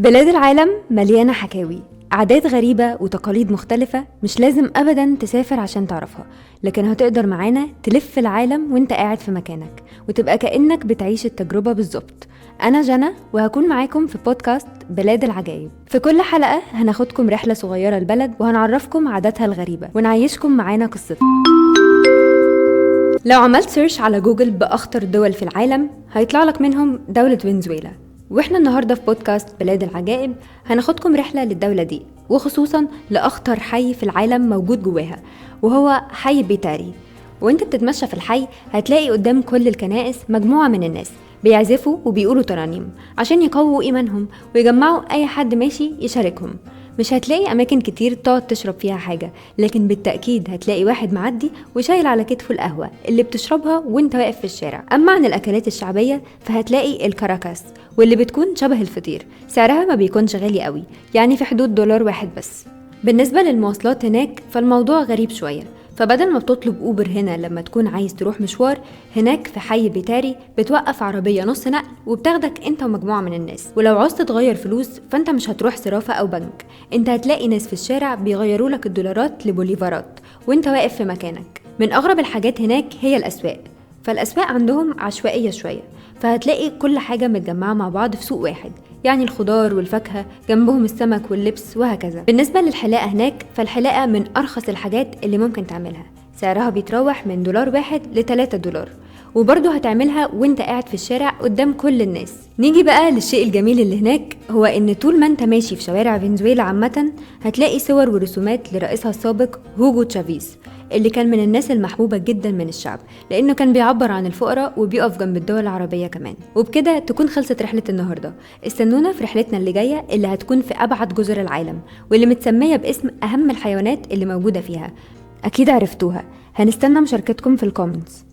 بلاد العالم مليانة حكاوي، عادات غريبة وتقاليد مختلفة. مش لازم أبدا تسافر عشان تعرفها، لكن هتقدر معانا تلف العالم وانت قاعد في مكانك وتبقى كأنك بتعيش التجربة بالظبط. أنا جنى وهكون معاكم في بودكاست بلاد العجائب. في كل حلقة هناخدكم رحلة صغيرة البلد وهنعرفكم عاداتها الغريبة ونعيشكم معانا قصتها. لو عملت سيرش على جوجل بأخطر دول في العالم هيطلع لك منهم دولة فنزويلا، واحنا النهاردة في بودكاست بلاد العجائب هناخدكم رحلة للدولة دي، وخصوصا لأخطر حي في العالم موجود جواها، وهو حي بيتاري. وانت بتتمشى في الحي هتلاقي قدام كل الكنائس مجموعة من الناس بيعزفوا وبيقولوا ترانيم عشان يقووا إيمانهم ويجمعوا أي حد ماشي يشاركهم. مش هتلاقي أماكن كتير تقعد تشرب فيها حاجة، لكن بالتأكيد هتلاقي واحد معدي وشايل على كتفه القهوة اللي بتشربها وانت واقف في الشارع. أما عن الأكلات الشعبية فهتلاقي الكاراكاس، واللي بتكون شبه الفطير، سعرها ما بيكونش غالي قوي، يعني في حدود $1 بس. بالنسبة للمواصلات هناك فالموضوع غريب شوية، فبدل ما بتطلب أوبر هنا لما تكون عايز تروح مشوار، هناك في حي بيتاري بتوقف عربية نص نقل وبتاخدك انت ومجموعة من الناس. ولو عاوزت تغير فلوس فانت مش هتروح صرافة أو بنك، انت هتلاقي ناس في الشارع بيغيروا لك الدولارات لبوليفارات وانت واقف في مكانك. من أغرب الحاجات هناك هي الأسواق، فالأسواق عندهم عشوائية شوية، فهتلاقي كل حاجة متجمعة مع بعض في سوق واحد، يعني الخضار والفاكهة جنبهم السمك واللبس وهكذا. بالنسبة للحلاقة هناك فالحلاقة من أرخص الحاجات اللي ممكن تعملها، سعرها بيتراوح من $1 ل$3، وبرضه هتعملها وانت قاعد في الشارع قدام كل الناس. نيجي بقى للشيء الجميل اللي هناك، هو ان طول ما انت ماشي في شوارع فنزويلا عامة هتلاقي صور ورسومات لرئيسها السابق هوجو تشافيز، اللي كان من الناس المحبوبة جدا من الشعب لأنه كان بيعبر عن الفقراء وبيقف جنب الدول العربية كمان. وبكده تكون خلصت رحلة النهاردة. استنونا في رحلتنا اللي جاية اللي هتكون في أبعد جزر العالم، واللي متسمية باسم أهم الحيوانات اللي موجودة فيها. أكيد عرفتوها. هنستنى مشاركتكم في الكومنتس.